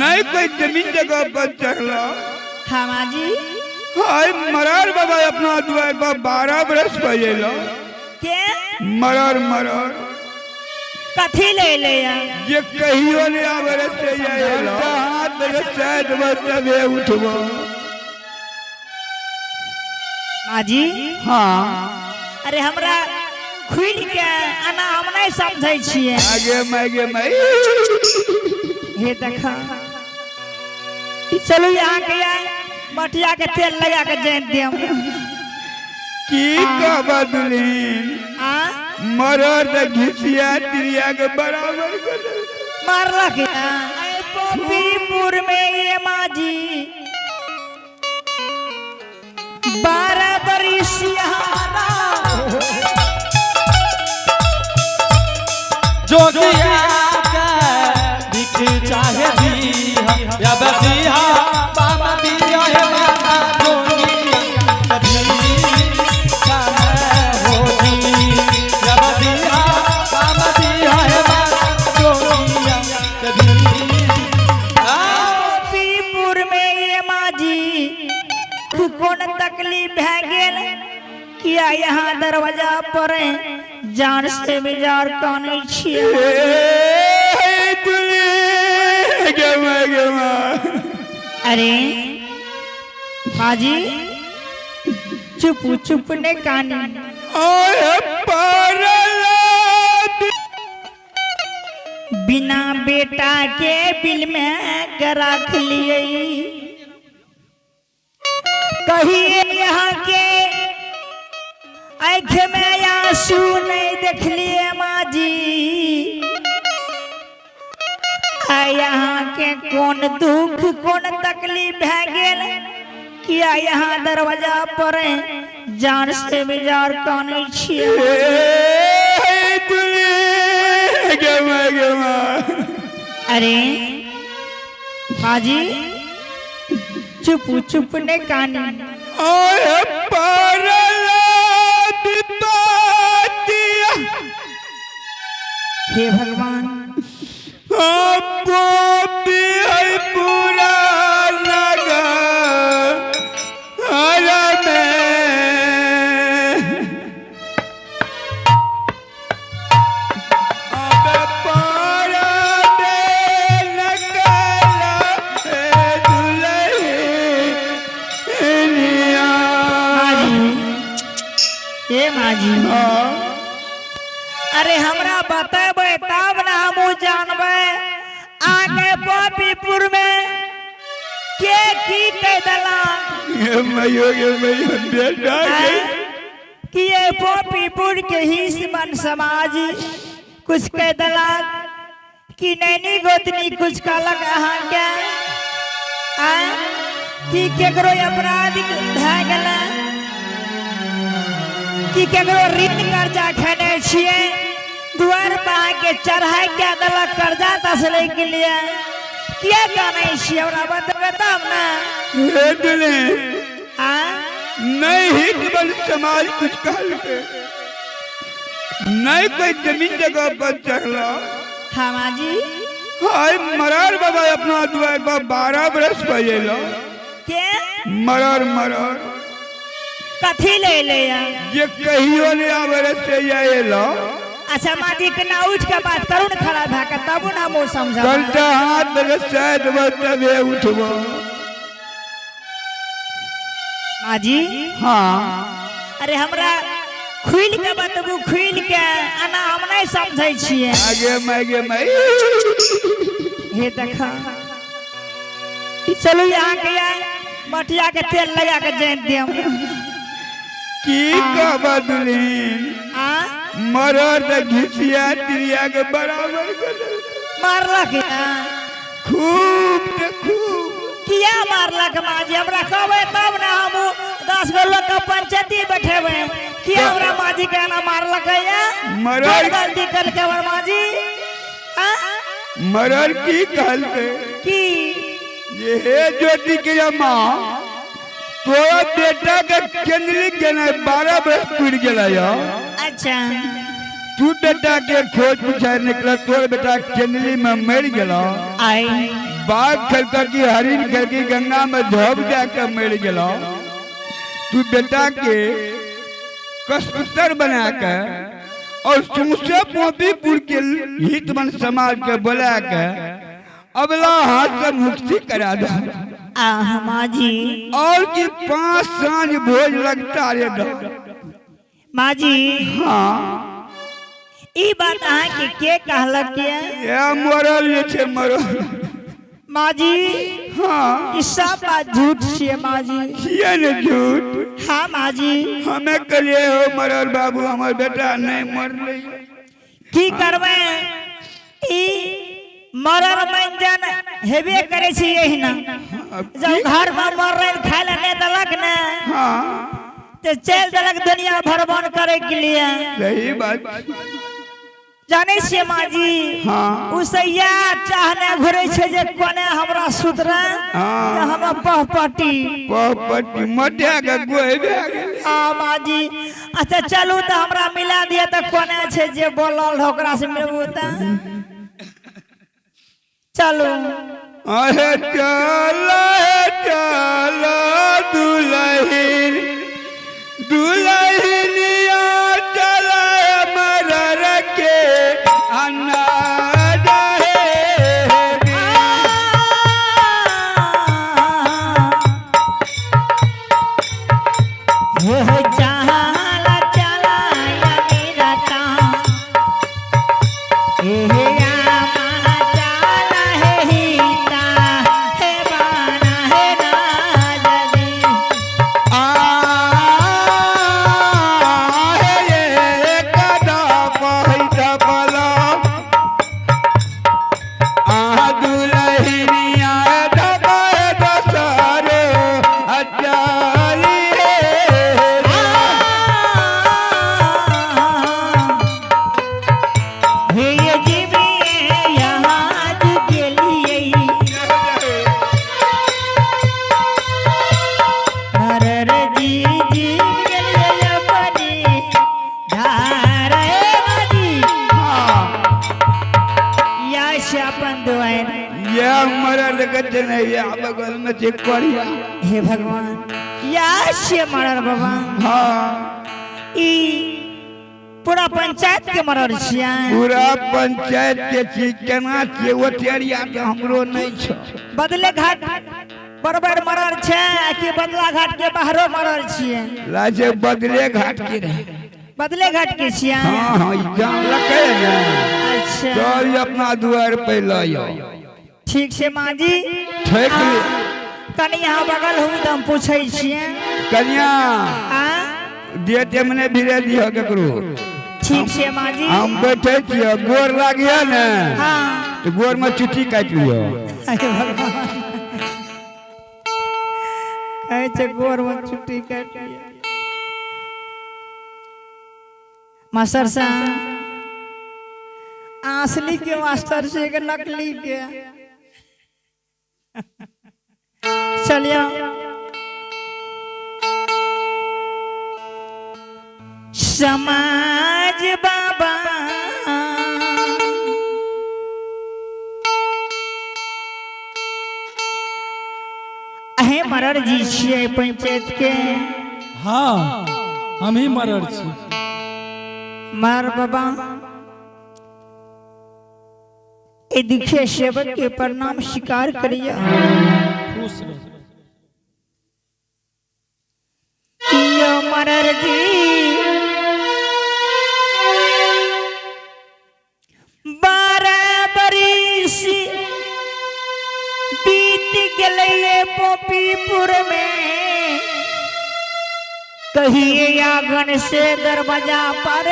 नहीं कोई जमीन जगह पर चढ़ला। हाँ माँ जी। हाय मरार बाबा अपना द्वार पर 12 बरस पहले के मरार मरार कथी ले ले ये कहियो ने बरस से आएला हाथ बरस शायद बतवे उठबो। माँ जी। हाँ अरे हमरा खुल के आना हम नहीं समझे छिए। आगे मैं हे देखा चलो यहाँ के आए मटिया के तेल लगा के जैन दियम की का बदलीन मरर द घिसिया तिरिया के बराबर कर मार रखे पपीपुर में ये माँ जी 12 बरिस जोगिया के चाहे दी या बदिया बाबा दिया है माता जोगिया कभी काहे होती या बदिया बाबा दिया है माता जोगिया कभी। पपीपुर में ये माँ जी कौन तकलीफ है गेल किया यहाँ दरवाजा पर जान से बेजार काने छिए। अरे माँ जी चुप चुप ने कानी बिना बेटा के बिल में रख लिए कहिए यहाँ के आँख में आंसू नहीं देख लिए माँ जी। यहाँ के कौन दुख कौन तकलीफ है गेल किया यहाँ दरवाजा पर जान से बेजार काने छिए। अरे माँ जी चुप चुप ने कानी हे भगवान पूरा लगा माँ जी अरे हमरा बतेबे तब ना हम जानबे आगे पपीपुर में के की कह दला कि ये पपीपुर के ही मन समाज कुछ कह दला कि नैनी गोतनी कुछ कहलक अहाँ के कि केकरो अपराध भए गेला कि केकरो ऋण कर्जा खेने छिए द्वार पर के चढ़ाई के दलक कर्जा तसले के लिए क्या कहने छिए हमरा बतबे तब ना नहीं हित समाज कुछ कहल के नहीं कोई जमीन जगह पर चढ़ला। हाँ माँ जी। हाय मरार बाबा अपना द्वार पर 12 बरस पहले के मरार मरार कथी ले ले ये कहियो ने बरस से आएला। अच्छा माँ जी के ना उठ के बात करू न खड़ा भा के तब ना मो समझा घंटा हाथ बरस शायद बतवे उठबो। माँ जी। हाँ अरे हमरा खुल के बतबू खुल के आना हम नहीं समझे छिए। आगे मैं हे देखा चलो यहाँ के आए मटिया के तेल लगा के जैन दियम की का बदलीन मरर द घिसिया तिरिया के बराबर कर मारलक खूब खूब किया मारलक माँ जी हमरा कहबे तब ना हम 10 गो लोग के पंचायती बैठेबे किया हमरा माँ जी के ना मारलक या मरर गलती कर के हमर माँ जी मरर की कहल की ये है ज्योति के माँ तो बेटा के केंद्री के ना 12 बरस पूर गेला या। अच्छा तू बेटा के खोज पूछा निकला तोर बेटा केंद्री में मर गेला आई बाघ खेलता की हरिण खेल की गंगा में धोब जाकर मर गया तू बेटा के कस्तर बना के और सौसे मोतीपुर के हितमन समाज के बुला के अबला हाथ से मुक्ति करा दो माँ जी। और की 5 सांझ भोज लगता रे माँ जी हाँ ई बात अहाँ के कहलक ये मरल जे छे मरल माँ जी। हाँ ई सब बात झूठ छे माँ जी। ये न झूठ हाँ माँ जी। हमें कलिए हो मरल बाबू हमार बेटा नहीं मरले की करबे ई मरल मंजन हेबे करे छी यही ना जब घर में मर रहे खाए ले दलक ना हाँ तो चल दलक दुनिया भरवन करे के लिए सही बात जाने छे माँ जी। हाँ उसैया चाहने घुरे छे जे कोने हमरा सुतरा हाँ हम पहपटी पपटी मटिया के गोई भे गेल हाँ माँ जी। अच्छा चलू तो हमरा मिला दिया तो कोने छे जे बोलल ओकरा से मिलबू त चलू अरे चला चला दुल्हन दुल्हनिया चला मरर के अन्ना बगल में चेक करिया हे भगवान या से मरर बाबा। हाँ ई पूरा पंचायत के मरर छिया पूरा पंचायत के छी केना छे ओठेरिया के हमरो नहीं छ बदले घाट बरबर मरर छे कि बदला घाट के बाहरो मरर छिए लाजे बदले घाट के रहे बदले घाट के छिया। हाँ हाँ जान लके ना अच्छा चल अपना द्वार पे लायो ठीक से माँ जी। ठीक है कनी यहाँ बगल हूँ तो हम पूछे छिए कन्या हाँ देते मने भिरे दियो केकरो ठीक से माँ जी। हम बैठे छिए गोर लागिया ने हाँ तो गोर में चुट्टी काट लियो अरे भगवान कहे छे गोर में चुट्टी काट लिया मास्टर साहब असली के मास्टर से के नकली के चलिए समाज बाबा अहे मरर जी छिए पंचायत के हाँ हम ही मरर छी मार बाबा ए दिखे सेवक के प्रणाम स्वीकार करिए खुश रह यो मरर जी बरिस बीत गए पोपीपुर में कहिए आंगन से दरवाजा पर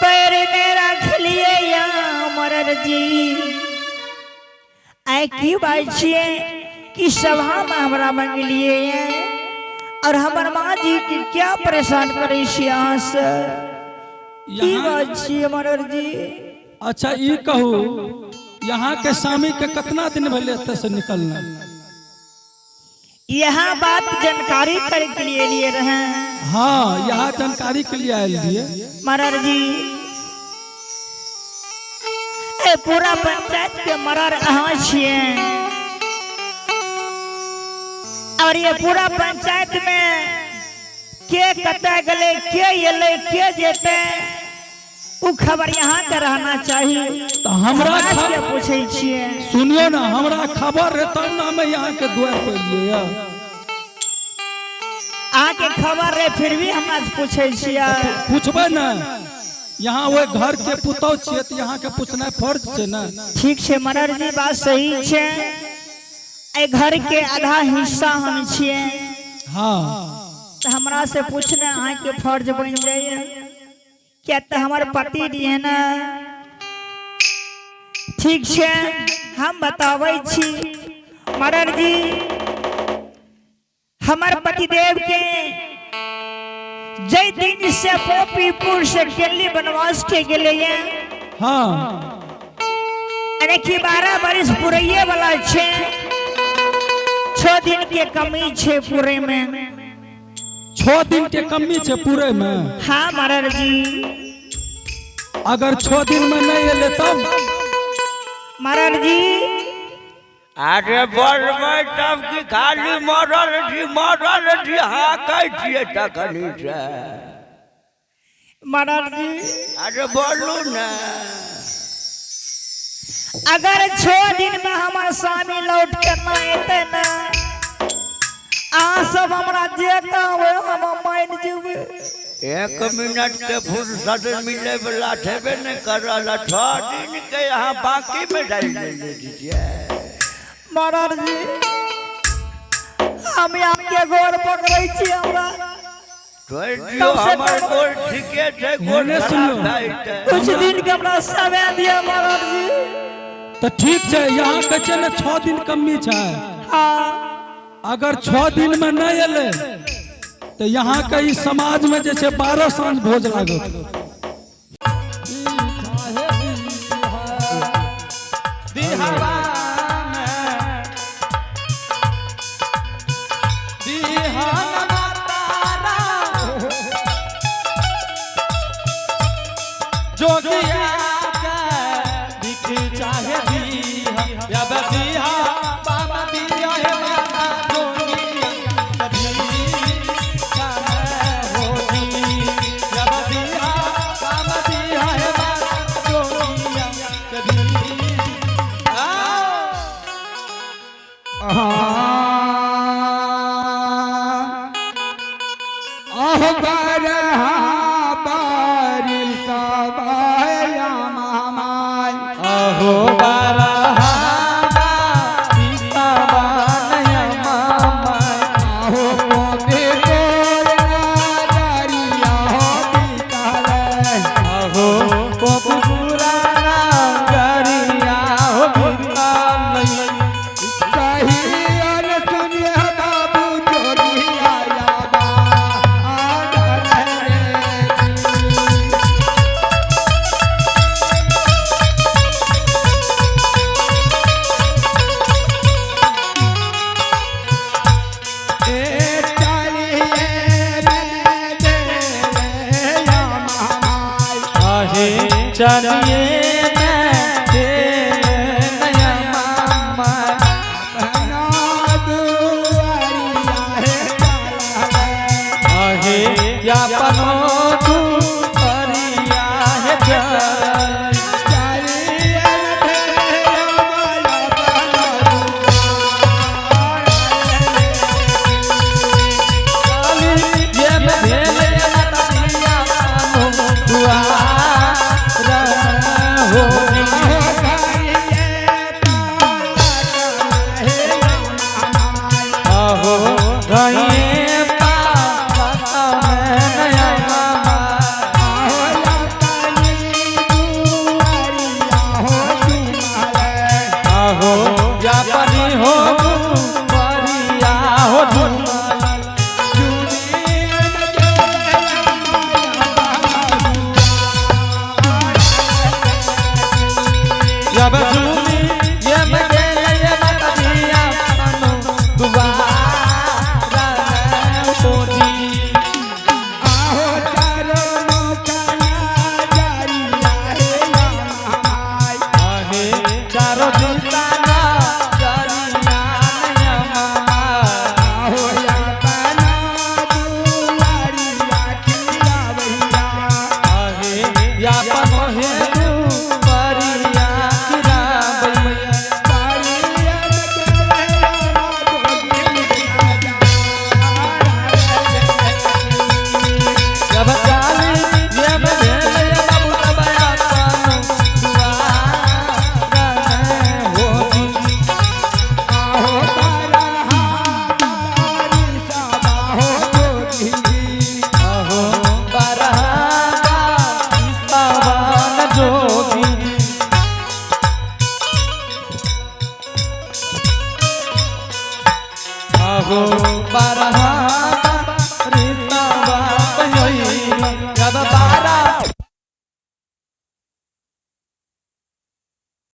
पैर में रख लिए या मरर जी आई की बात छिए कि सभा में हमरा मंगलिए और हमर माँ जी की क्या परेशान करे छी अहाँ से की बात छिए मरर जी। अच्छा ई कहू यहाँ के स्वामी के कितना दिन भले एते से निकलना यहाँ बात जानकारी करे के लिए रहे हाँ यहाँ जानकारी के लिए आयल दिए मरर जी। ए पूरा पंचायत के मरर अहाँ छिए और ये पूरा पंचायत में के कतय गले के एले के जेते उ खबर यहाँ के रहना चाहिए। तो हमरा के पूछे छिए सुनियो ना, हमरा खबर रहे तब ना मैं यहाँ के द्वार पर लिए आके खबर रहे फिर भी हमरा से पूछे छिए। पूछबे ना, यहाँ वो घर के पुतौ छिए तो यहाँ के पूछना फर्ज छे ना। ठीक छे मरर जी, बात सही छे। ए घर के आधा हिस्सा हम छिए, हाँ तो हमरा से पूछना अहाँ के फर्ज बन जाइए। क्या तो हमारे पति जी है ना। ठीक छे, हम बतावे छी मरर जी, हमारे पतिदेव के जय दिन से पोपीपुर से दिल्ली वनवास के गए हाँ, अरे कि 12 बरिस पुरैये वाला छे, 6 दिन के कमी छे पूरे में। 6 दिन के कमी छे पूरे में। हाँ मरर जी, अगर 6 दिन में नहीं एले तब मरर जी अरे बड़ तब की खाली मरल जी हाँ कह छिए तखनी से। मरर जी अरे बोलू ना, अगर 6 दिन में हमारे स्वामी लौट के ना एते ना, आ सब हमरा जे कहवे हम मान जेबे। 1 मिनट के फुर्सत मिले वाला ठेबे न करल। 6 दिन के यहाँ बाकी में डाल दीजिए। मरर जी हम आपके गोर पकड़े छी, हमरा तो हमर गोर ठीके छे, गोर सुनियो कुछ दिन के हमरा समय दिया मरर जी। तो ठीक छे, यहाँ के छे ना 6 दिन कमी छे। हाँ अगर 6 दिन में नहीं एले तो यहाँ के इस समाज में जैसे 12 सांझ भोज लागत। जोगिया के दिख चाहे दी या बदिया बाबा दिया है बाबा जोगिया कभी चाहे होती या बदिया बाबा दिया है बाबा जोगिया कभी चलिए मैं दे नया मामा आहे या पनो तू परिया है चल ये मैं भेले लता दिया पनो दुआ हो बारह